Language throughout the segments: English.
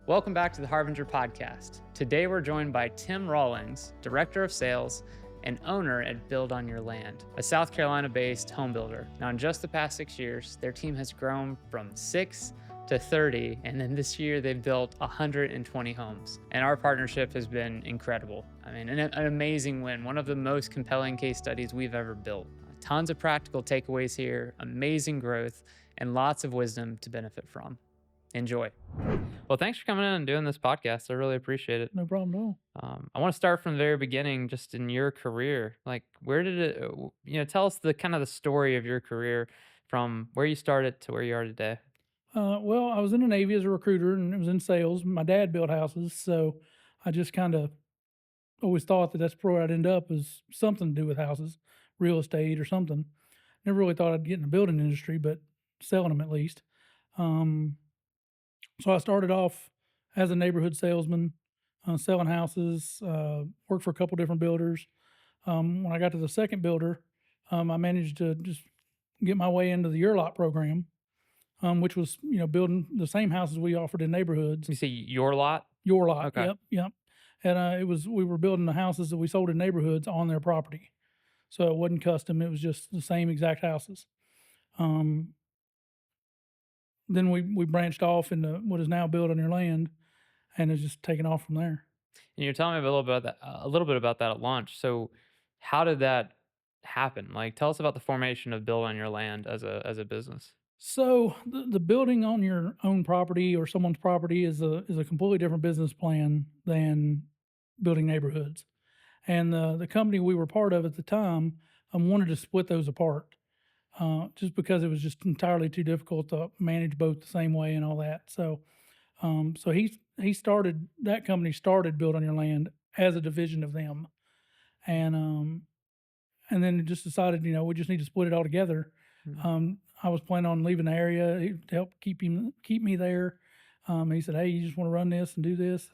Welcome back to the Harbinger podcast. Today we're joined by Tim Rawlings, Director of Sales and owner at Build on Your Land, a South Carolina based home builder. Now, in just the past 6 years, their team has grown from 6 to 30, and then this year they've built 120 homes. And our partnership has been incredible. I mean, an amazing win, one of the most compelling case studies we've ever built. Tons of practical takeaways here, amazing growth, and lots of wisdom to benefit from. Enjoy. Well, thanks for coming in and doing this podcast. I really appreciate it. No problem at all. I want to start from the very beginning, just in your career. Like, where did it, tell us the kind of the story of your career from where you started to where you are today. Well, I was in the Navy as a recruiter and it was in sales. My dad built houses, so I just kind of always thought that that's where I'd end up is something to do with houses, real estate or something. Never really thought I'd get in the building industry, but selling them at least. Um, so I started off as a neighborhood salesman, selling houses. Worked for a couple different builders. When I got to the second builder, I managed to just get my way into the Your Lot program, which was building the same houses we offered in neighborhoods. You say your lot? Your Lot, Okay. yep. And we were building the houses that we sold in neighborhoods on their property, so it wasn't custom. It was just the same exact houses. Um, then we branched off into what is now Build on Your Land, and it's just taken off from there. And you're telling me a little bit about that at launch. So, how did that happen? Like, tell us about the formation of Build on Your Land as a business. So the building on your own property or someone's property is a completely different business plan than building neighborhoods. And the company we were part of at the time wanted to split those apart, just because it was just entirely too difficult to manage both the same way and all that. So he started that company started Build on Your Land as a division of them, and and then it just decided we just need to split it all together. Mm. I was planning on leaving the area to help keep me there. He said, "Hey, you just want to run this and do this,"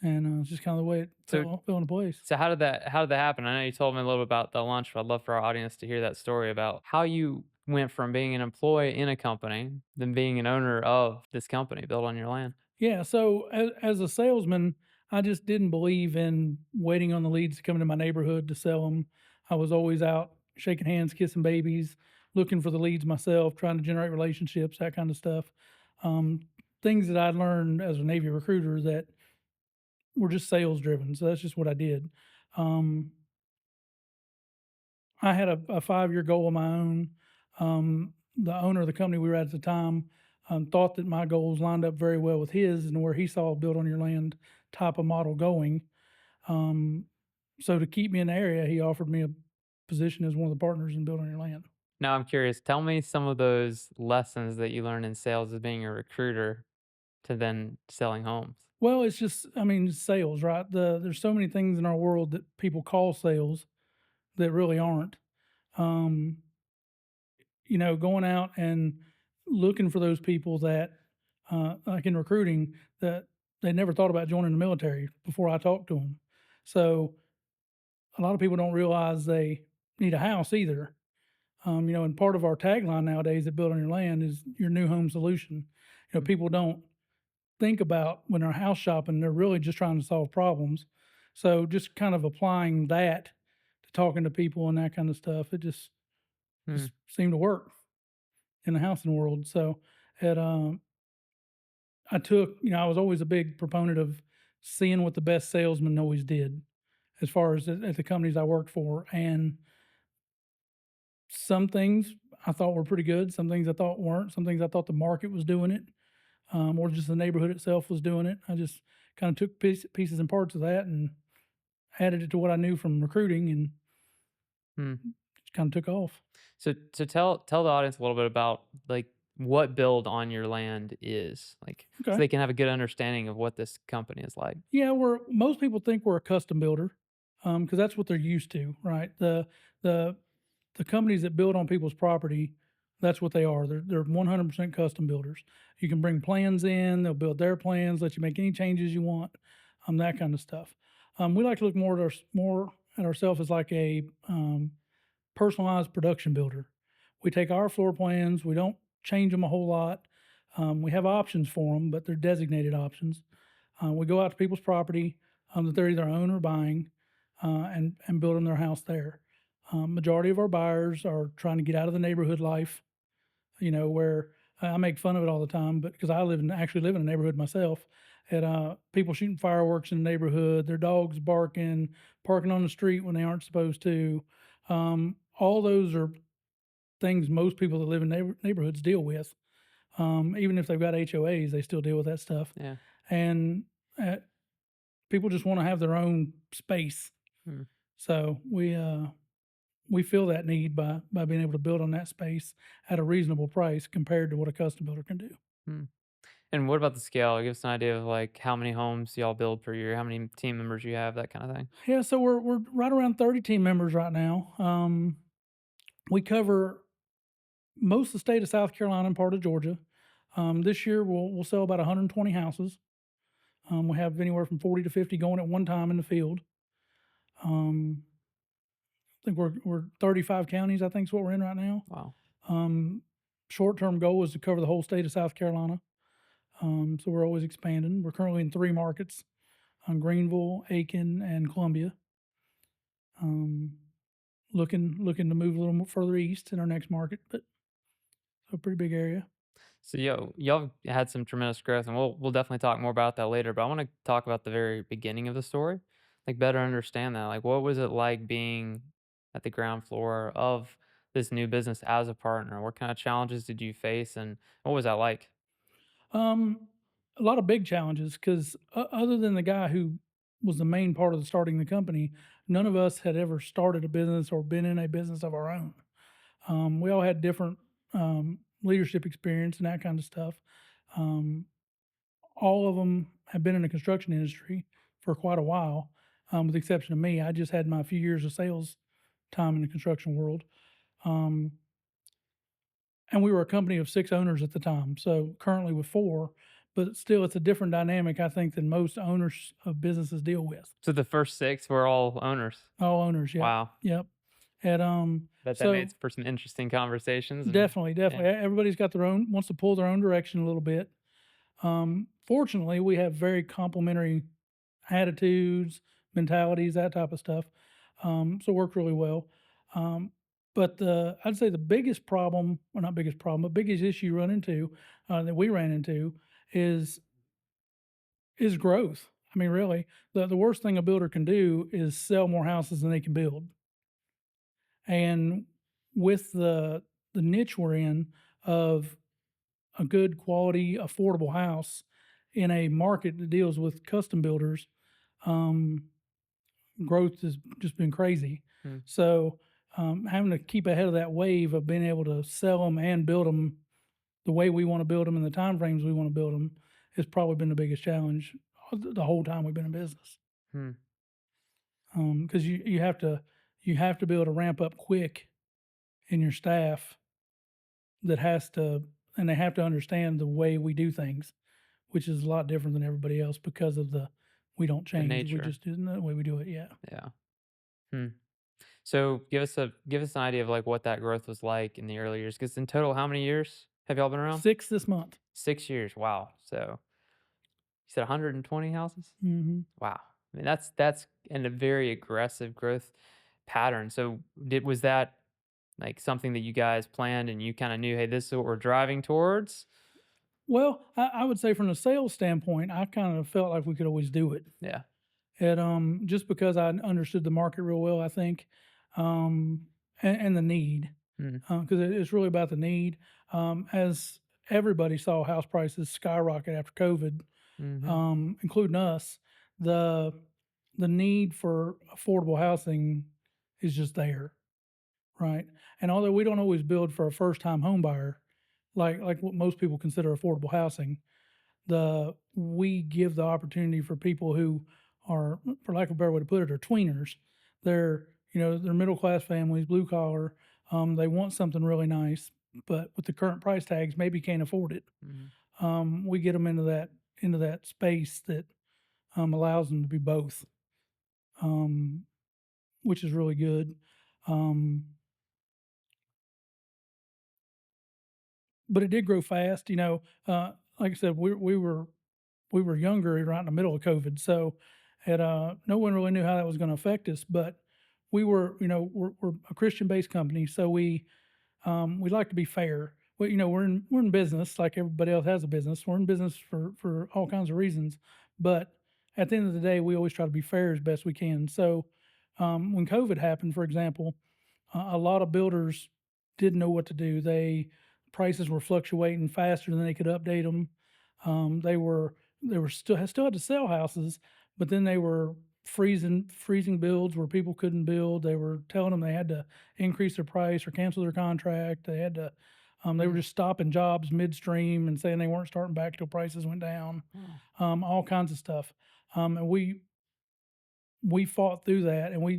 and it's just kind of the way it So, fell into place. So how did that happen? I know you told me a little bit about the lunch, but I'd love for our audience to hear that story about how you went from being an employee in a company then being an owner of this company, Built on Your Land. Yeah. So as a salesman, I just didn't believe in waiting on the leads to come into my neighborhood to sell them. I was always out shaking hands, kissing babies, looking for the leads myself, trying to generate relationships, that kind of stuff. Um, Things that I learned as a Navy recruiter that were just sales driven. So that's just what I did. Um, I had a 5-year goal of my own. The owner of the company we were at the time thought that my goals lined up very well with his and where he saw Build on Your Land type of model going. Um, so to keep me in the area, he offered me a position as one of the partners in Build on Your Land. Now I'm curious, tell me some of those lessons that you learned in sales as being a recruiter to then selling homes. Well, it's just, I mean, it's sales, right? There's so many things in our world that people call sales that really aren't. Um, Going out and looking for those people that, like in recruiting, that they never thought about joining the military before I talked to them. So a lot of people don't realize they need a house either. And part of our tagline nowadays at Build on Your Land is your new home solution. Mm. People don't think about when they're house shopping, they're really just trying to solve problems. So just kind of applying that to talking to people and that kind of stuff, it Mm. just seemed to work in the housing world. So it I was always a big proponent of seeing what the best salesman always did as far as at the companies I worked for. And some things I thought were pretty good, some things I thought weren't, some things I thought the market was doing it, or just the neighborhood itself was doing it. I just kind of took pieces and parts of that and added it to what I knew from recruiting and Mm. just kind of took off. So tell the audience a little bit about like what Build on Your Land is, like so Okay. they can have a good understanding of what this company is like. Yeah, most people think we're a custom builder, because that's what they're used to, right? The the companies that build on people's property, that's what they are. They're 100% custom builders. You can bring plans in, they'll build their plans, let you make any changes you want, that kind of stuff. We like to look more at ourselves as like a personalized production builder. We take our floor plans, we don't change them a whole lot. We have options for them, but they're designated options. We go out to people's property that they're either own or buying, and build them their house there. Majority of our buyers are trying to get out of the neighborhood life, where I make fun of it all the time, but because I actually live in a neighborhood myself, and people shooting fireworks in the neighborhood, their dogs barking, parking on the street when they aren't supposed to. All those are things most people that live in neighborhoods deal with. Even if they've got HOAs, they still deal with that stuff. Yeah. And uh, people just want to have their own space. Hmm. So we feel that need by being able to build on that space at a reasonable price compared to what a custom builder can do. Hmm. And what about the scale? Give us an idea of like how many homes y'all build per year, how many team members you have, that kind of thing. Yeah, so we're right around 30 team members right now. We cover most of the state of South Carolina and part of Georgia. This year we'll sell about 120 houses. We have anywhere from 40 to 50 going at one time in the field. Um, I think we're 35 counties. I think is what we're in right now. Wow. Um, Short term goal is to cover the whole state of South Carolina. So we're always expanding. We're currently in 3 markets: Greenville, Aiken, and Columbia. Um, looking to move a little more further east in our next market, but a pretty big area. So y'all had some tremendous growth, and we'll definitely talk more about that later. But I want to talk about the very beginning of the story, like better understand that. Like, what was it like being at the ground floor of this new business as a partner? What kind of challenges did you face, and what was that like? Um, a lot of big challenges because other than the guy who was the main part of the starting the company, none of us had ever started a business or been in a business of our own. We all had different leadership experience and that kind of stuff. Um, all of them have been in the construction industry for quite a while, with the exception of me. I just had my few years of sales time in the construction world. Um, and we were a company of 6 owners at the time, so currently with 4, but still it's a different dynamic, I think, than most owners of businesses deal with. So the first six were all owners. All owners, yep, Wow, yep. And, bet that so made for some interesting conversations. And definitely, yeah, definitely, everybody's got their own wants to pull their own direction a little bit. Fortunately, we have very complementary attitudes, mentalities, that type of stuff. So it worked really well. Um, but I'd say the biggest problem, well, not biggest problem, but biggest issue you run into that we ran into is is growth. I mean, really, the worst thing a builder can do is sell more houses than they can build. And with the niche we're in of a good quality, affordable house in a market that deals with custom builders, um, growth has just been crazy. hmm, So having to keep ahead of that wave of being able to sell them and build them the way we want to build them in the time frames we want to build them has probably been the biggest challenge the whole time we've been in business. hmm. Because you have to be able to ramp up quick in your staff that has to and they have to understand the way we do things, which is a lot different than everybody else because of the we don't The change. We nature. just do the way we do it. Yeah. Yeah. Hmm. So give us an idea of like what that growth was like in the early years. Because in total, how many years have y'all been around? 6 this month. 6 years. Wow. So you said 120 houses. Hmm. Wow. I mean that's in a very aggressive growth pattern. So did was that like something that you guys planned and you kind of knew, hey, this is what we're driving towards? Well, I would say from a sales standpoint, I kind of felt like we could always do it. Yeah. And just because I understood the market real well, I think, and the need, Mm, because it's really about the need. As everybody saw house prices skyrocket after COVID, mm-hmm. including us, the the need for affordable housing is just there, right? And although we don't always build for a first time home buyer, like what most people consider affordable housing, the we give the opportunity for people who are, for lack of a better way to put it, are tweeners. They're they're middle class families, blue collar. They want something really nice, but with the current price tags, maybe can't afford it. Mm-hmm. We get them into that space that allows them to be both, um, which is really good. Um, but it did grow fast. Like I said, we were younger right in the middle of COVID, so no one really knew how that was going to affect us. But we were, we're a Christian based company, so we like to be fair. We're in business like everybody else has a business. We're in business for all kinds of reasons, but at the end of the day, we always try to be fair as best we can. So when COVID happened, for example, a lot of builders didn't know what to do. Prices were fluctuating faster than they could update them. They were still had to sell houses, but then they were freezing builds where people couldn't build. They were telling them they had to increase their price or cancel their contract. They were Mm. just stopping jobs midstream and saying they weren't starting back till prices went down. Wow. All kinds of stuff. And we fought through that, and we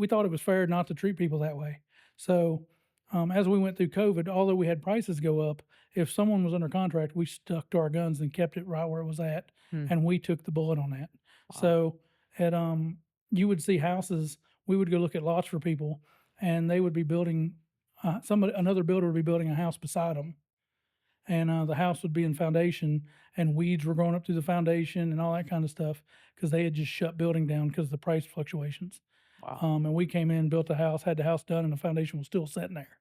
thought it was fair not to treat people that way. So as we went through COVID, although we had prices go up, if someone was under contract, we stuck to our guns and kept it right where it was at, Hmm. and we took the bullet on that. Wow. So at you would see houses. We would go look at lots for people, and they would be building. Another builder would be building a house beside them, and the house would be in foundation, and weeds were growing up through the foundation and all that kind of stuff because they had just shut building down because of the price fluctuations. Wow. And we came in, built the house, had the house done, and the foundation was still sitting there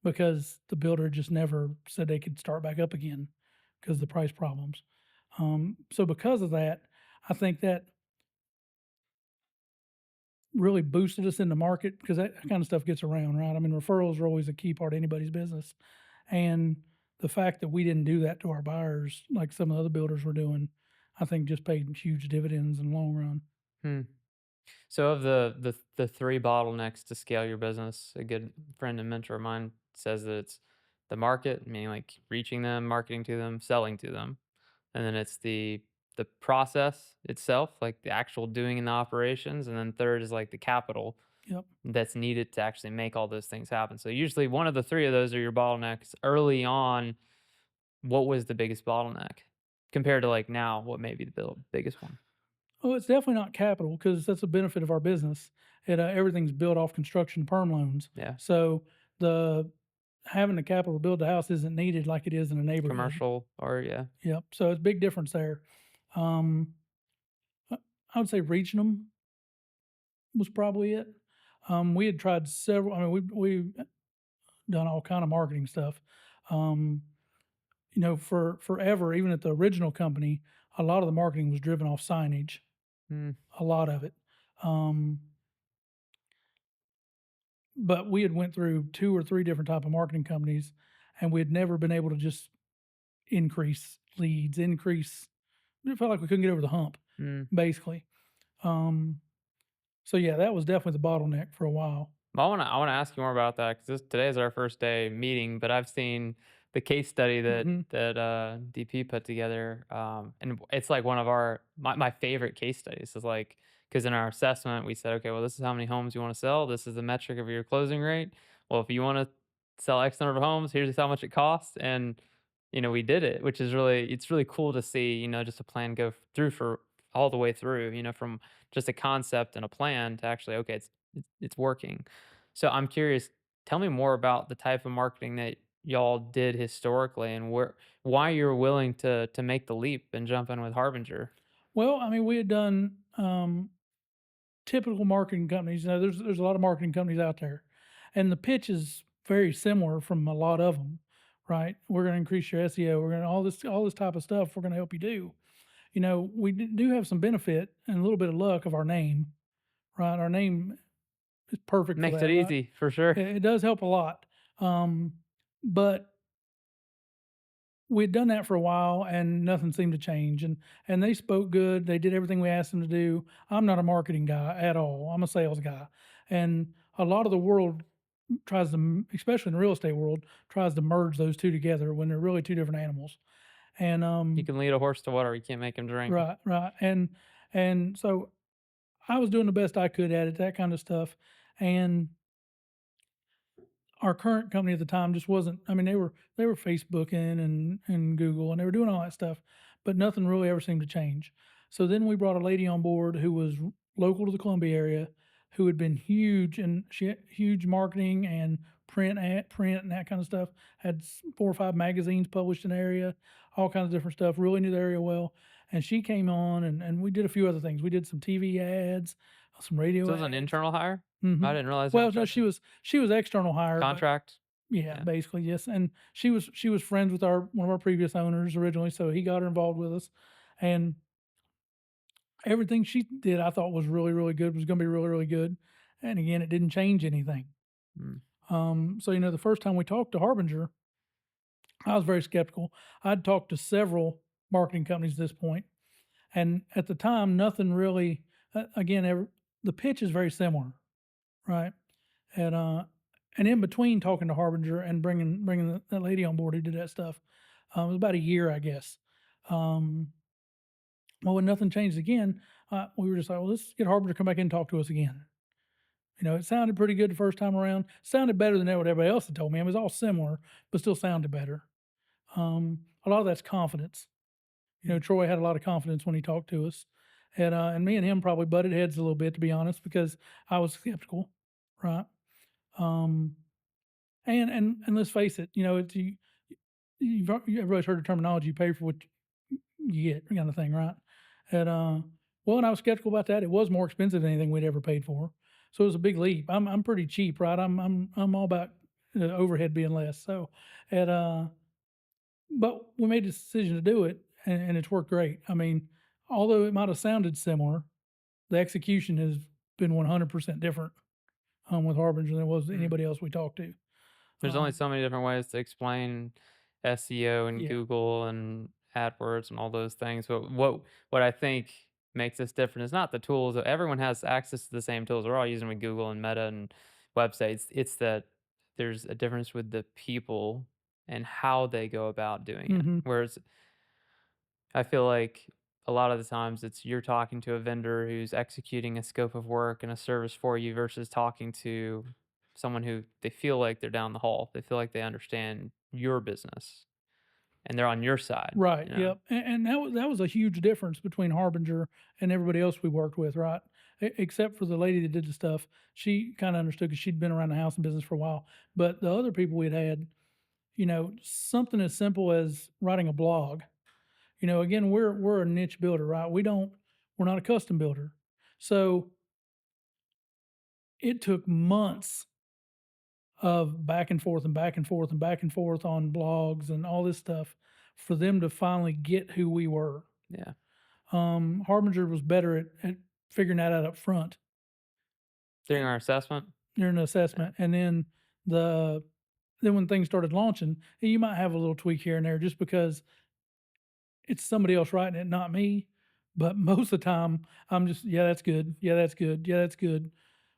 because the builder just never said they could start back up again because of the price problems. So because of that, I think that really boosted us in the market because that kind of stuff gets around, right? I mean, referrals are always a key part of anybody's business. And the fact that we didn't do that to our buyers like some of the other builders were doing, I think just paid huge dividends in the long run. Hmm. So of the three bottlenecks to scale your business, a good friend and mentor of mine says that it's the market, meaning like reaching them, marketing to them, selling to them, and then it's the process itself, like the actual doing in the operations, and then third is like the capital Yep. that's needed to actually make all those things happen. So usually one of the three of those are your bottlenecks. Early on, what was the biggest bottleneck compared to like now? What may be the biggest one? Oh, it's definitely not capital because that's a benefit of our business. Everything's built off construction perm loans. Yeah, So the having the capital to build the house isn't needed like it is in a neighborhood. commercial or yeah. Yep. So it's a big difference there. Um, uh, I would say reaching them was probably it. We had tried several. I mean, we done all kind of marketing stuff. Um, for forever, even at the original company, a lot of the marketing was driven off signage. Mm, A lot of it. Um, but we had went through two or three different type of marketing companies, and we had never been able to just increase leads. It felt like we couldn't get over the hump, mm. basically. Um, so yeah, that was definitely the bottleneck for a while. I wanna ask you more about that because today is our first day meeting, but I've seen the case study that Hmm. DP put together, and it's like one of my favorite case studies. Is like because in our assessment we said, okay, well, this is how many homes you want to sell. This is the metric of your closing rate. Well, if you want to sell X number of homes, here's how much it costs, and we did it, which is it's really cool to see. Just a plan go through for all the way through. From just a concept and a plan to actually okay, it's working. So I'm curious, tell me more about the type of marketing that y'all did historically and why you're willing to make the leap and jump in with Harbinger. Well, I mean, we had done typical marketing companies. There's a lot of marketing companies out there, and the pitch is very similar from a lot of them. Right? We're going to increase your SEO. We're going to all this type of stuff. We're going to help you do. We do have some benefit and a little bit of luck of our name. Right? Our name is perfect for Makes it that. Right? easy for sure. It does help a lot. But we'd done that for a while and nothing seemed to change. And they spoke good. They did everything we asked them to do. I'm not a marketing guy at all. I'm a sales guy. And a lot of the world tries to, especially in the real estate world, tries to merge those two together when they're really two different animals. And You can lead a horse to water, you can't make him drink. right, right. And so I was doing the best I could at it, that kind of stuff. And our current company at the time just wasn't. I mean, they were Facebooking and Google, and they were doing all that stuff, but nothing really ever seemed to change. So then we brought a lady on board who was local to the Columbia area, who had been huge, and she had huge marketing and print and that kind of stuff. Had 4 or 5 magazines published in the area, all kinds of different stuff. Really knew the area well. And she came on, and we did a few other things. We did some TV ads, some radio So it was an ads. internal hire? I Hmm. didn't realize Well, no, she contracting. was she was external hire, but Contract? yeah, Yeah. basically yes. And she was friends with our one of our previous owners originally, so he got her involved with us, and everything she did I thought was really really good. Was going to be really really good, and again, it didn't change anything. Mm. So the first time we talked to Harbinger, I was very skeptical. I'd talked to several marketing companies at this point, and at the time, nothing really. Again, the pitch is very similar, right? And and in between talking to Harbinger and bringing that lady on board who did that stuff, it was about a year, I guess. Um, well, when nothing changed again, we were just like, well, let's get Harbinger to come back in and talk to us again. It sounded pretty good the first time around. Sounded better than what everybody else had told me. It was all similar, but still sounded better. A lot of that's confidence. Troy had a lot of confidence when he talked to us, and me and him probably butted heads a little bit, to be honest, because I was skeptical, right? Um, and let's face it, it's everybody's heard the terminology, you pay for what you get, kind of thing, right? And well, and I was skeptical about that. It was more expensive than anything we'd ever paid for, so it was a big leap. I'm pretty cheap, right? I'm all about the overhead being less. So, and but we made the decision to do it, and it's worked great. I mean, although it might have sounded similar, the execution has been 100% different with Harbinger than it was Mm. anybody else we talked to. There's only so many different ways to explain SEO and Yeah. Google and AdWords and all those things. But what I think makes this different is not the tools. Everyone has access to the same tools. We're all using with Google and Meta and websites. It's that there's a difference with the people and how they go about doing it. Hmm. Whereas I feel like a lot of the times it's you're talking to a vendor who's executing a scope of work and a service for you versus talking to someone who they feel like they're down the hall. They feel like they understand your business and they're on your side, Right. you know? Yep. And that was a huge difference between Harbinger and everybody else we worked with, right? Except for the lady that did the stuff, she kind of understood because she'd been around the housing business for a while. But the other people we'd had, something as simple as writing a blog. Again, we're a niche builder, right? We're not a custom builder, so it took months of back and forth and back and forth and back and forth on blogs and all this stuff for them to finally get who we were. Yeah. Harbinger was better at figuring that out up front During our assessment. during the Yeah. assessment, and the then when things started launching, you might have a little tweak here and there just because it's somebody else writing it, not me. But most of the time, I'm just, yeah, that's good. Yeah, that's good. Yeah, that's good.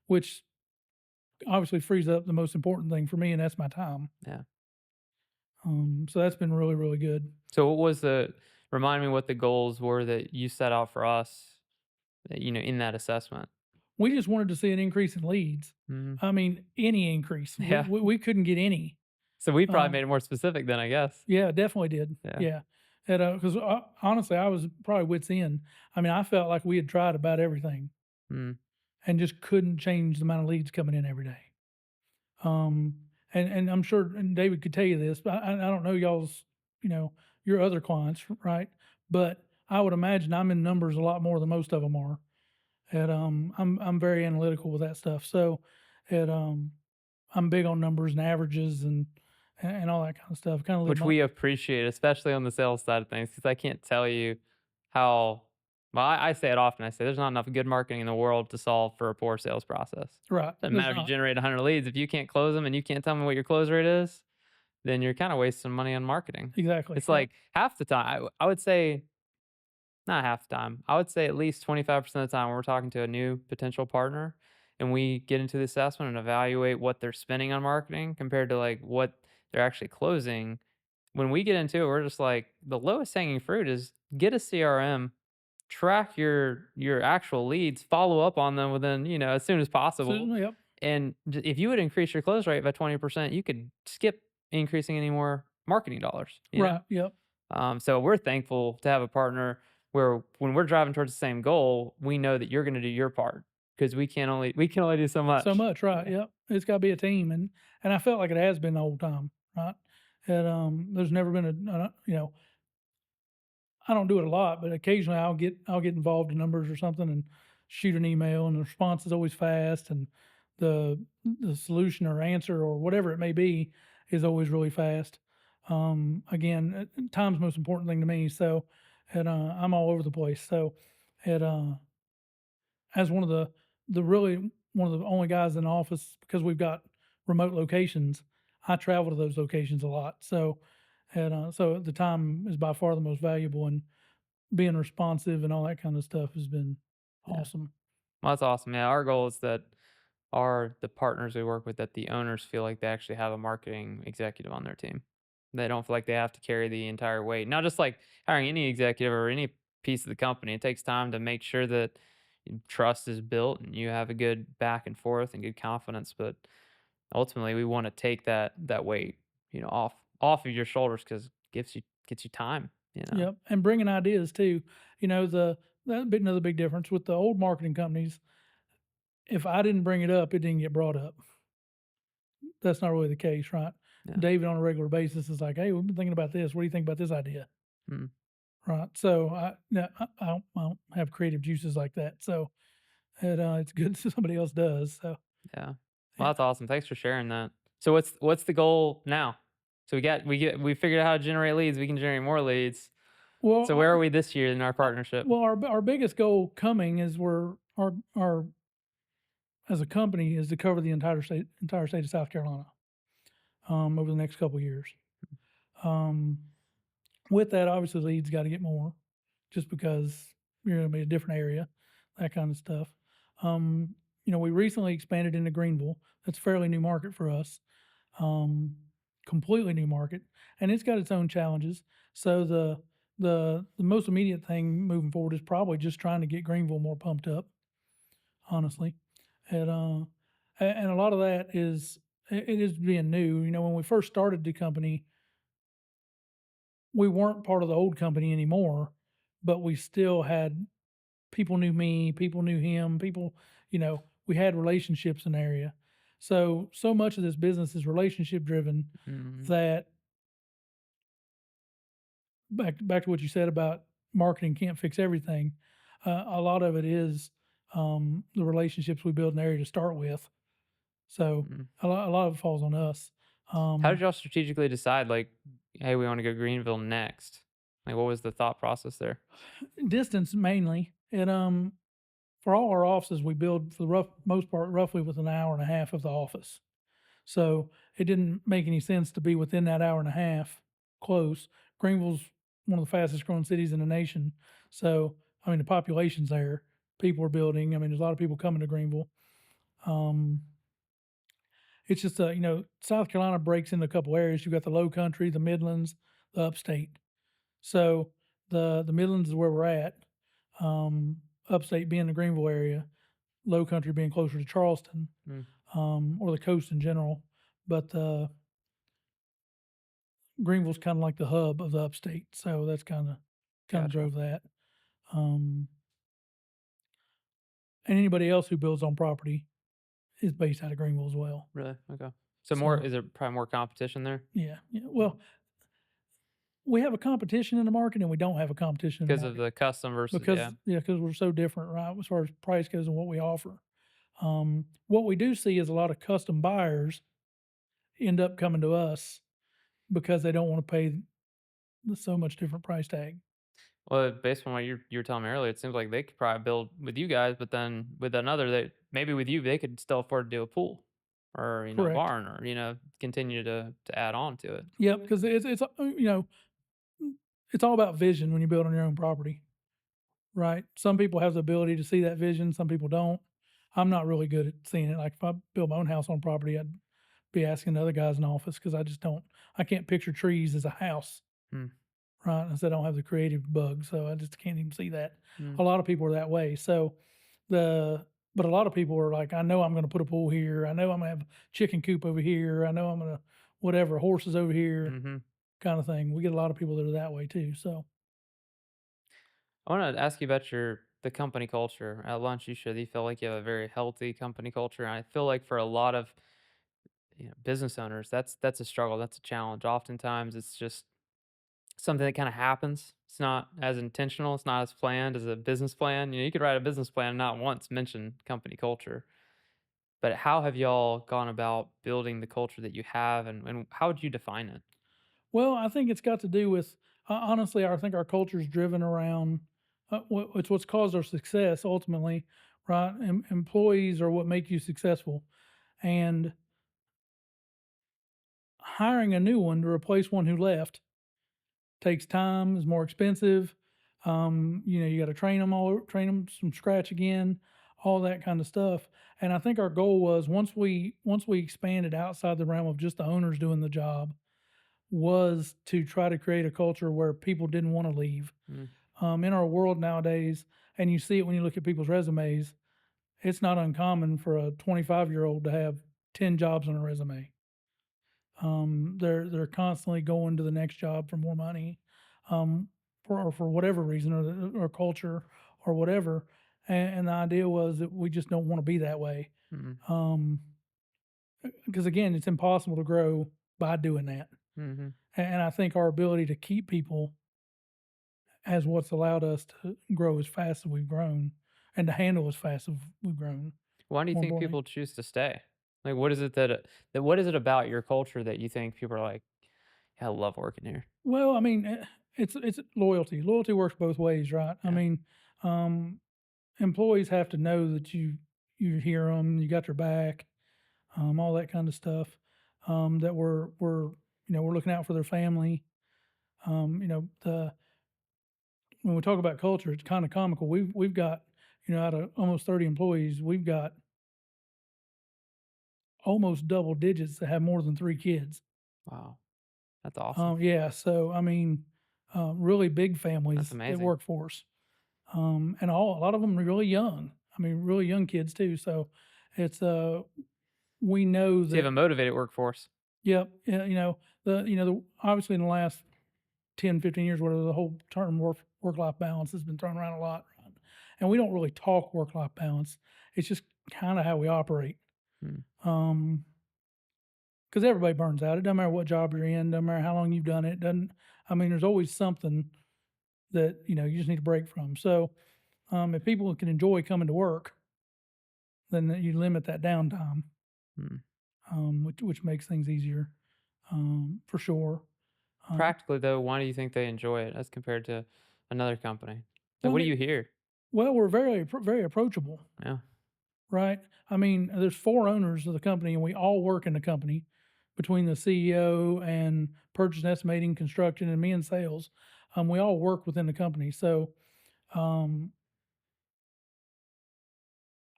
Which obviously frees up the most important thing for me, and that's my time. Yeah. So that's been really, really good. So what was remind me what the goals were that you set out for us, in that assessment? We just wanted to see an increase in leads. Mhm. I mean, any increase. We, Yeah. we, we couldn't get any. So we probably Um, made it more specific then, I guess. yeah, definitely did. Yeah. Yeah. And because honestly, I was probably wits end. I mean, I felt like we had tried about everything Mm. and just couldn't change the amount of leads coming in every day. Um, and I'm sure and David could tell you this, but I don't know y'all's, your other clients, right? But I would imagine I'm in numbers a lot more than most of them are. And I'm very analytical with that stuff. So, and I'm big on numbers and averages and all that kind of stuff. Kind of live Which my we appreciate, especially on the sales side of things, because I can't tell you how well, I say it often. I say there's not enough good marketing in the world to solve for a poor sales process. right. Doesn't There's matter if you not generate 100 leads. If you can't close them and you can't tell me what your close rate is, then you're kind of wasting money on marketing. exactly. It's Yep. like half the time, I would say, not half the time, I would say at least 25% of the time when we're talking to a new potential partner and we get into the assessment and evaluate what they're spending on marketing compared to like what they're actually closing. When we get into it, we're just like the lowest hanging fruit is get a CRM, track your actual leads, follow up on them within, as soon as So possible. yep. And if you would increase your close rate by 20%, you could skip increasing any more marketing dollars. Right. Yep. So we're thankful to have a partner where when we're driving towards the same goal, we know that you're going to do your part. because we can only do so So much. much, right? Yeah. Yep. It's got to be a team, and I felt like it has been the whole time, right? And there's never been I don't do it a lot, but occasionally I'll get involved in numbers or something and shoot an email, and the response is always fast, and the solution or answer or whatever it may be is always really fast. Again, time's the most important thing to me, so and I'm all over the place. So it as one of the only guys in the office, because we've got remote locations, I travel to those locations a lot. So the time is by far the most valuable, and being responsive and all that kind of stuff has been Yeah. awesome. Well, that's awesome. Yeah, our goal is that the partners we work with, that the owners feel like they actually have a marketing executive on their team. They don't feel like they have to carry the entire weight. Not just like hiring any executive or any piece of the company. It takes time to make sure that trust is built and you have a good back and forth and good confidence. But ultimately, we want to take that weight, off of your shoulders because gets you time. Yep, and bringing ideas too. Another big difference with the old marketing companies. If I didn't bring it up, it didn't get brought up. That's not really the case, right? Yeah. David on a regular basis is like, "Hey, we've been thinking about this. What do you think about this idea?" Mm, Right. So I don't have creative juices like that. So it's good somebody else does. So yeah. Well, yeah. that's awesome. Thanks for sharing that. So what's the goal now? So we figured out how to generate leads. We can generate more leads. Well, So where are we this year in our uh, partnership? our biggest goal coming is our as a company is to cover the entire state of South Carolina over the next couple of years. Um, with that, obviously, leads got to get more, just because you're going to be a different area, that kind of stuff. Um, we recently expanded into Greenville. That's a fairly new market for us, um, completely new market, and it's got its own challenges. So the most immediate thing moving forward is probably just trying to get Greenville more pumped up, honestly, and and a lot of that is it is being new. When we first started the company, we weren't part of the old company anymore, but we still had people knew me, people knew him, we had relationships in the area. So much of this business is relationship driven, Mm, that back to what you said about marketing can't fix everything. A lot of it is the relationships we build in the area to start with. So mm. a lot of it falls on us. How did Um, y'all strategically decide, like, hey, we want to go Greenville next? Like, what was the thought process there? Distance mainly, and for all our offices, we build for the most part roughly within an hour and a half of the office. So it didn't make any sense to be within that hour and a half close. Greenville's one of the fastest growing cities in the nation. So, I mean, the population's there. People are building. I mean, there's a lot of people coming to Greenville. Um, it's just, South Carolina breaks into a couple areas. You've got the low country, the Midlands, the upstate. So the Midlands is where we're at. Upstate being the Greenville area, low country being closer to Charleston, Mm, or the coast in general. But Greenville's kind of like the hub of the upstate, so that's kind of gotcha. drove that. Um, and anybody else who builds on property is based out of Greenville as well. Really? Okay. So So is there probably more competition there yeah, yeah. Well, we have a competition in the market, and we don't have a competition in the because of market the custom versus, because yeah. because we're so different, right, as far as price goes and what we offer. What we do see is a lot of custom buyers end up coming to us because they don't want to pay so much different price tag. Well, based on what you were telling me earlier, it seems like they could probably build with you guys, but then with another, they maybe with you they could still afford to do a pool or a Correct. barn or continue to add on to it. Yep. Because it's all about vision when you build on your own property, right? Some people have the ability to see that vision. Some people don't. I'm not really good at seeing it. Like if I build my own house on property, I'd be asking the other guys in the office because I just don't. I can't picture trees as a house, Hmm. right? I said I don't have the creative bug, so I just can't even see that. Hmm. A lot of people are that way. The but a lot of people are like, I know I'm going to put a pool here. I know I'm going to have a chicken coop over here. I know I'm going to whatever horses over here, Mm-hmm. kind of thing. We get a lot of people that are that way too. So I want to ask you about the company culture. At lunch, you feel like you have a very healthy company culture. And I feel like for a lot of business owners, that's a struggle. That's a challenge. Oftentimes, it's just something that kind of happens. It's not as intentional. It's not as planned as a business plan. You could write a business plan and not once mention company culture. But how have y'all gone about building the culture that you have, and how would you define it? Well, I think it's got to do with honestly, I think our culture is driven around it's what's caused our success ultimately, right? Employees are what make you successful, and hiring a new one to replace one who left takes time, is more expensive. You got to train them from scratch again, all that kind of stuff. And I think our goal was once we expanded outside the realm of just the owners doing the job, was to try to create a culture where people didn't want to leave. Mm, In our world nowadays, and you see it when you look at people's resumes, it's not uncommon for a 25-year-old to have 10 jobs on a resume. They're constantly going to the next job for more money, um, for whatever reason, or culture, or whatever. And the idea was that we just don't want to be that way. mm, Um, because again, it's impossible to grow by doing that. mhm. And I think our ability to keep people as what's allowed us to grow as fast as we've grown, and to handle as fast as we've grown. Why do you More think importantly, people choose to stay? Like, what is it that what is it about your culture that you think people are like, "Yeah, I love working here." well, I mean, it's loyalty. Loyalty works both ways, right? I Yeah. mean, um, employees have to know that you hear them, you got their back, all that kind of stuff. That we're looking out for their family. The when we talk about culture, it's kind of comical. We've got out of almost 30 employees, we've got almost double digits that have more than 3 kids. Wow, that's awesome. Yeah, so I mean, really big That's families that amazing. work for us, and a lot of them are really young. I mean, really young kids too. So it's we know So you have that. a motivated workforce. Yep, yeah, the obviously in the last 10, 15 years, whatever, the whole term work life balance has been thrown around a lot, right? And we don't really talk work life balance. It's just kind of how we operate. Mm, Um, because everybody burns out. It doesn't matter what job you're in, doesn't matter how long you've done it. Doesn't I mean, there's always something that you just need a break from. So if people can enjoy coming to work, then you limit that downtime, mm. which makes things easier, for sure. Um, Practically, though, why do you think they enjoy it as compared to another company? Like, well, what do you hear? we're very approachable, Yeah. right? I mean, there's 4 owners of the company, and we all work in the company, between the CEO and purchase and estimating, construction, and me in sales. We all work within the company, so um,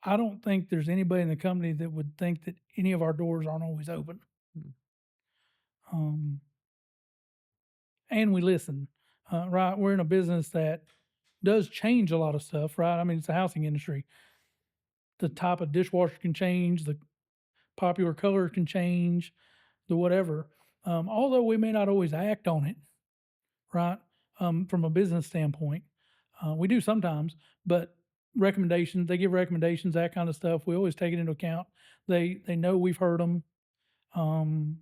I don't think there's anybody in the company that would think that any of our doors aren't always open. Mm, Um, and we listen, right? We're in a business that does change a lot of stuff, right? I mean, it's a housing industry. The type of dishwasher can change, the popular color can change, the whatever. Although we may not always act on it, right? From a business standpoint, we do sometimes, but recommendations, they give recommendations, that kind of stuff. We always take it into account. They know we've heard them. Um,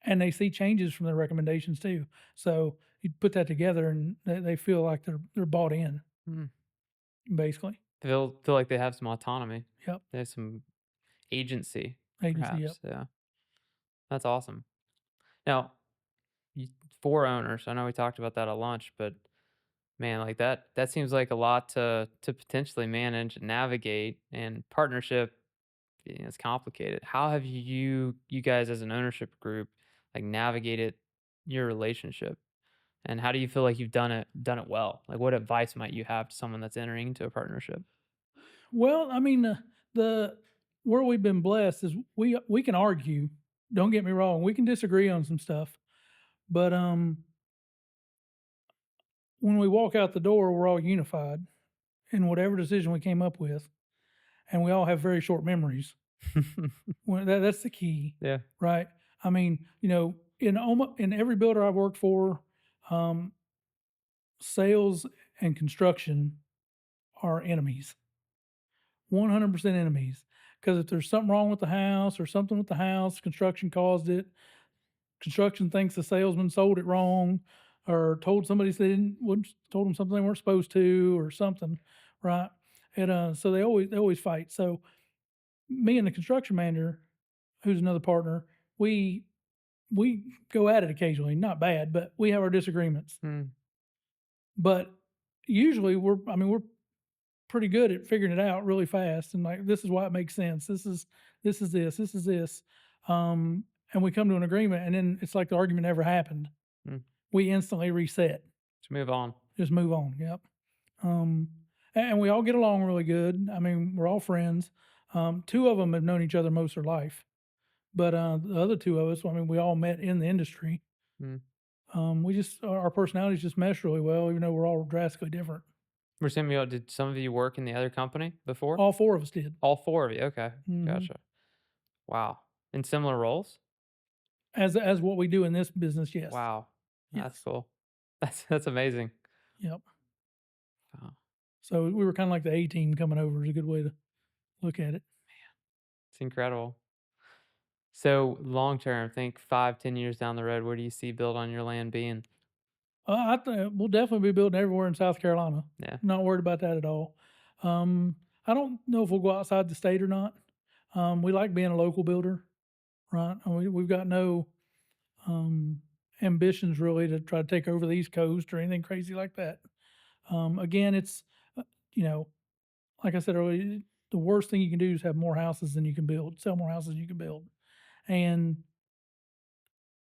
and they see changes from their recommendations too. So you put that together, and they feel like they're bought in, mm. basically. Feel like they have some autonomy. Yep. They have some agency, Agency. Yep. perhaps. Yeah, that's awesome. Now, you, 4 owners. I know we talked about that at lunch, but man, like that seems like a lot to potentially manage and navigate, and partnership, it's complicated. How have you guys as an ownership group like navigated your relationship? And how do you feel like you've done it well? Like what advice might you have to someone that's entering into a partnership? Well, I mean, the where we've been blessed is we can argue. Don't get me wrong, we can disagree on some stuff, but when we walk out the door, we're all unified in whatever decision we came up with, and we all have very short memories. Well, that's the key, Yeah. right? I mean, in every builder I've worked for, um, sales and construction are enemies. 100% enemies. Because if there's something wrong with the house or something with the house, construction caused it, construction thinks the salesman sold it wrong or told somebody they didn't wouldn't told them something they weren't supposed to or something, right? And so they always fight. So me and the construction manager, who's another partner, we we go at it occasionally, not bad, but we have our disagreements. Mm, But usually we're pretty good at figuring it out really fast and like this is why it makes sense. This is this. And we come to an agreement and then it's like the argument never happened. mm. We instantly reset. Let's move on. Just move on. Yep. Um, and we all get along really good. I mean, we're all friends. Two of them have known each other most of their life, but the other two of us, I mean, we all met in the industry. Mm. We just our personalities just mesh really well, even though we're all drastically different. Did some of you work in the other company before? All four of us did. All 4 of you, okay, Hmm. gotcha. Wow. In similar roles? As what we do in this business, yes, Wow, that's yes, cool. That's amazing. yep. Wow, So we were kind of like the A team coming over is a good way to look at it. it's incredible. So, long term, think 5, 10 years down the road, where do you see Build on Your Land being? We'll definitely be building everywhere in South Carolina. Yeah. Not worried about that at all. I don't know if we'll go outside the state or not. We like being a local builder, right? And we've got no um, ambitions really to try to take over the East Coast or anything crazy like that. Again, it's uh, you know, like I said earlier, the worst thing you can do is have more houses than you can build, sell more houses than you can build, and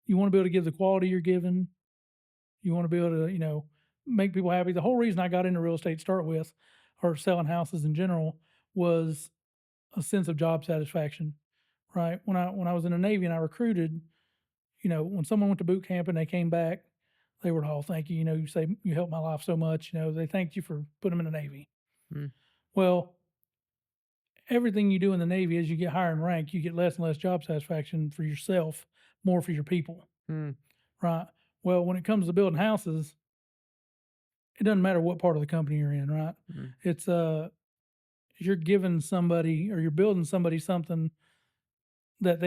you want to be able to give the quality you're given. You want to be able to, make people happy. The whole reason I got into real estate to start with, or selling houses in general, was a sense of job satisfaction. Right when I was in the Navy and I recruited, when someone went to boot camp and they came back, they were all thank you. You say you helped my life so much. They thanked you for putting them in the Navy. Mm, Well, everything you do in the Navy, as you get higher in rank, you get less and less job satisfaction for yourself, more for your people. mm, Right. Well, when it comes to building houses, it doesn't matter what part of the company you're in, right? mm. It's you're giving somebody or you're building somebody something that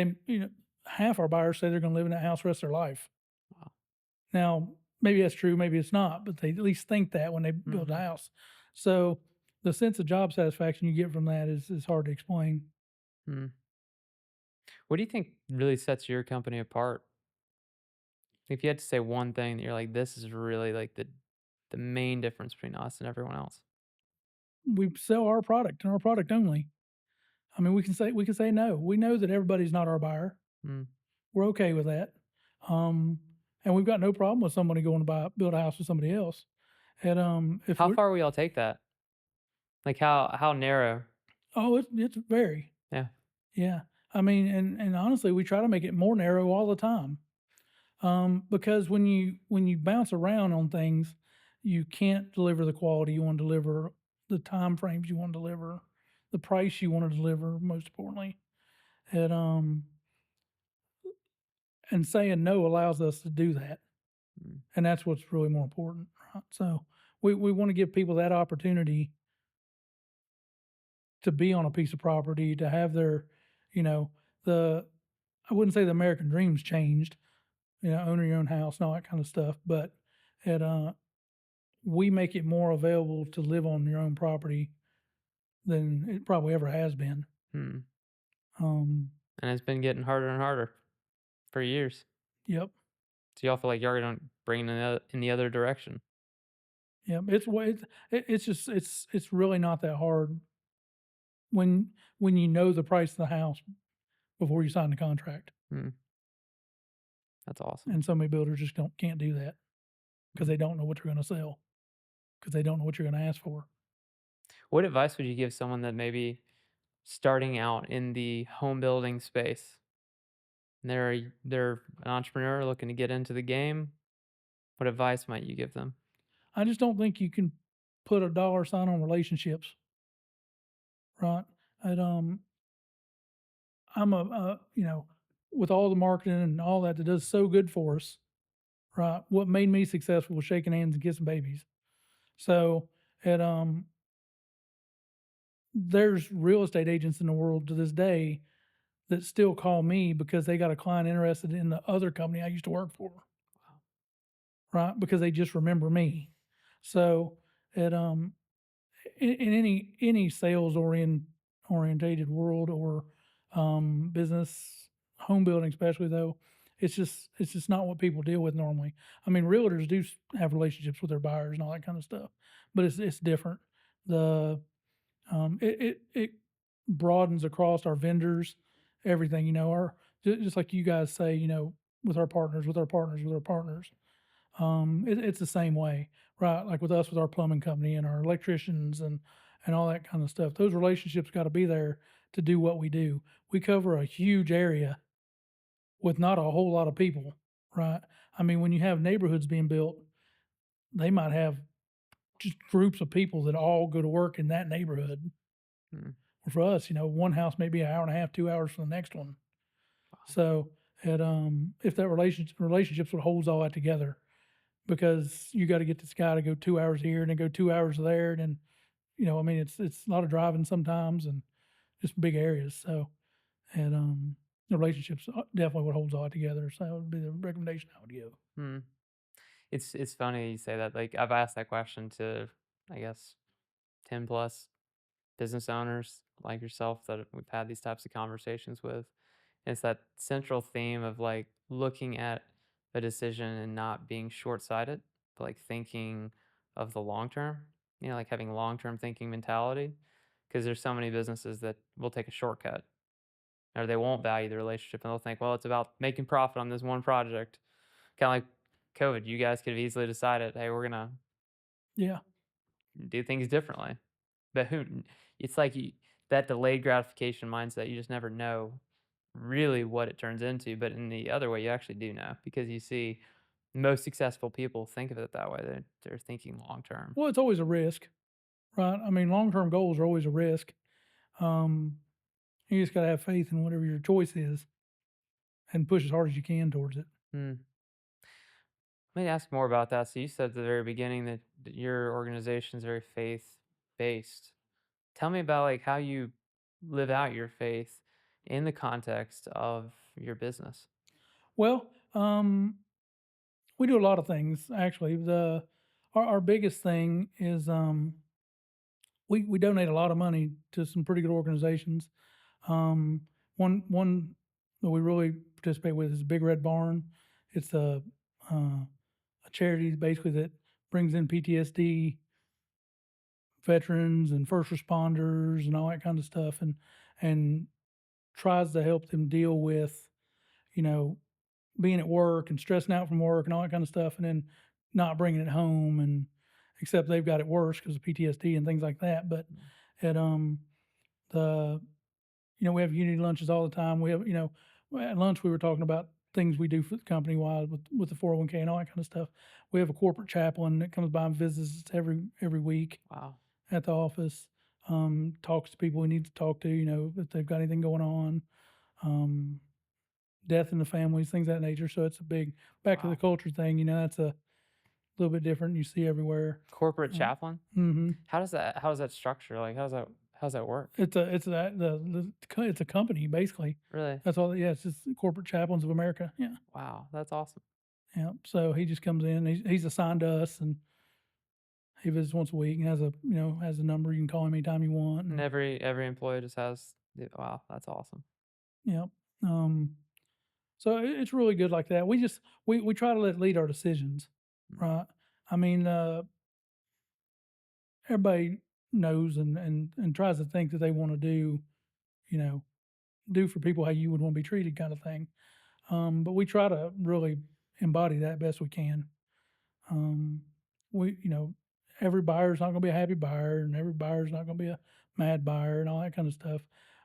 half our buyers say they're going to live in that house the rest of their life. Wow. Now, maybe that's true, maybe it's not, but they at least think that when they build a Mhm, house. So the sense of job satisfaction you get from that is hard to explain. mm. What do you think really sets your company apart? If you had to say one thing that you're like, "This is really, like, the main difference between us and everyone else." We sell our product and our product only. I mean, we can say no. We know that everybody's not our buyer. Mm. We're okay with that. Um, and we've got no problem with somebody going to build a house with somebody else. And if How we're far will y'all take that? Like, how narrow? oh, it's very Yeah. yeah. I mean, and honestly, we try to make it more narrow all the time. Because when you bounce around on things, you can't deliver the quality you want to deliver, the time frames you want to deliver, the price you want to deliver. Most importantly, and and saying no allows us to do that. Mm, And that's what's really more important, right? So we want to give people that opportunity to be on a piece of property, to have their, you know, the I wouldn't say the American dream's changed, owning your own house and all that kind of stuff, but it we make it more available to live on your own property than it probably ever has been. mm. Um, And it's been getting harder and harder for years. yep, So y'all feel like y'all gonna bring it in the other direction? yep. It's just it's really not that hard when you know the price of the house before you sign the contract. Mm, that's awesome. And so many builders just can't do that because Mm. they don't know what they're going to sell because they don't know what you're going to ask for. What advice would you give someone that maybe starting out in the home building space? And they're an entrepreneur looking to get into the game. What advice might you give them? I just don't think you can put a dollar sign on relationships, right? And I'm with all the marketing and all that does so good for us, right? What made me successful was shaking hands and kissing babies. So, it there's real estate agents in the world to this day that still call me because they got a client interested in the other company I used to work for, Wow. right? Because they just remember me. So it in any sales orientated world or business, home building especially though, it's just not what people deal with normally. I mean, realtors do have relationships with their buyers and all that kind of stuff, but it's different. The it broadens across our vendors, everything. Our just like you guys say, with our partners, with our partners, with our partners. It's the same way, right? Like with us, with our plumbing company and our electricians and all that kind of stuff. Those relationships got to be there to do what we do. We cover a huge area with not a whole lot of people, right? I mean, when you have neighborhoods being built, they might have just groups of people that all go to work in that neighborhood. Mm. For us, one house may be an hour and a half, 2 hours from the next one. Wow. So if that relationships would hold all that together, because you got to get this guy to go 2 hours here and then go 2 hours there, and then I mean it's a lot of driving sometimes and just big areas. So and the relationships definitely what holds all that together. So that would be the recommendation I would give. Hmm. It's funny you say that. Like I've asked that question to, I guess, 10 plus business owners like yourself that we've had these types of conversations with. And it's that central theme of like looking at a decision and not being short sighted, but like thinking of the long term, like having long term thinking mentality. Because there's so many businesses that will take a shortcut or they won't value the relationship and they'll think, well, it's about making profit on this one project. Kind of like COVID, you guys could have easily decided, hey, we're going to Yeah. do things differently. But it's like that delayed gratification mindset, you just never know really what it turns into. But in the other way, you actually do know because you see most successful people think of it that way. They're thinking long term. Well, it's always a risk, right? I mean, long term goals are always a risk. Um, you just got to have faith in whatever your choice is and push as hard as you can towards it. Hmm. Let me ask more about that. So you said at the very beginning that your organization is very faith based. Tell me about like how you live out your faith in the context of your business. Well, we do a lot of things actually. Our biggest thing is we donate a lot of money to some pretty good organizations. One that we really participate with is Big Red Barn. It's a charity basically that brings in PTSD veterans and first responders and all that kind of stuff, and tries to help them deal with you know being at work and stressing out from work and all that kind of stuff, and then not bringing it home, and except they've got it worse because of PTSD and things like that. But at the we have unity lunches all the time. We have at lunch we were talking about things we do for the company wide with the 401k and all that kind of stuff. We have a corporate chaplain that comes by and visits us every week Wow. at the office. Talks to people we need to talk to. If they've got anything going on. Um, Death in the families, things of that nature. So it's a big back to the Wow. culture thing. That's a little bit different. You see everywhere. Corporate chaplain? Mm-hmm. How does that structure? Like how does that work? It's a company basically. Really? That's all. Yeah, it's just Corporate Chaplains of America. Yeah, Wow, that's awesome. yeah. So he just comes in. He's assigned to us, and he visits once a week and has a number. You can call him anytime you want. And And every employee just has wow, that's awesome. yeah, so it's really good like that. We try to let it lead our decisions, Mm. right? I mean, everybody knows and tries to think that they want to you know, do for people how you would want to be treated, kind of thing. But we try to really embody that best we can. Um, we, every buyer's not going to be a happy buyer, and every buyer's not going to be a mad buyer, and all that kind of stuff.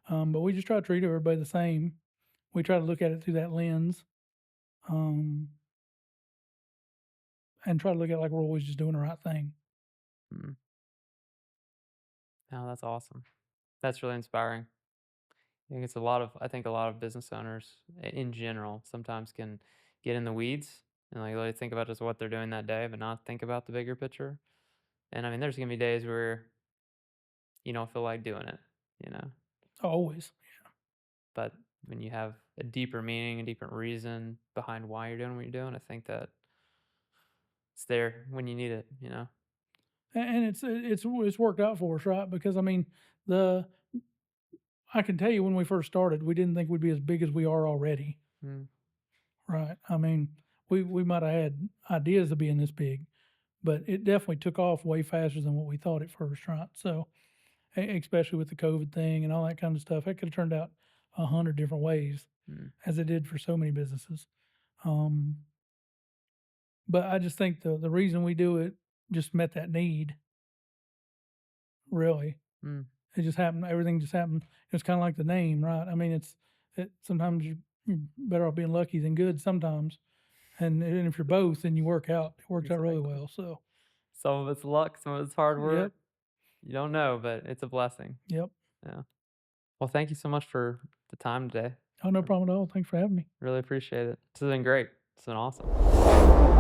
But we just try to treat everybody the same. We try to look at it through that lens, um, and try to look at it like we're always just doing the right thing. Mm. No, that's awesome. That's really inspiring. I think a lot of business owners in general sometimes can get in the weeds and like really think about just what they're doing that day, but not think about the bigger picture. And I mean, there's gonna be days where you don't feel like doing it, you know. Always. But when you have a deeper meaning, a deeper reason behind why you're doing what you're doing, I think that it's there when you need it, you know. And it's worked out for us, right? Because I mean, the I can tell you when we first started, we didn't think we'd be as big as we are already, Mm, right? I mean, we might have had ideas of being this big, but it definitely took off way faster than what we thought at first, right? So, especially with the COVID thing and all that kind of stuff, it could have turned out 100 different ways, mm, as it did for so many businesses. Um, but I just think the reason we do it just met that need, really. mm. It just happened. Everything just happened. It's kind of like the name, right? I mean, sometimes you're better off being lucky than good sometimes. And if you're both, then you work out. It works out really Exactly. well. So, Some of it's luck, some of it's hard yep, work. You don't know, but it's a blessing. yep. Yeah. Well, thank you so much for the time today. Oh, no I problem at all. Thanks for having me. really appreciate it. This has been great. It's been awesome.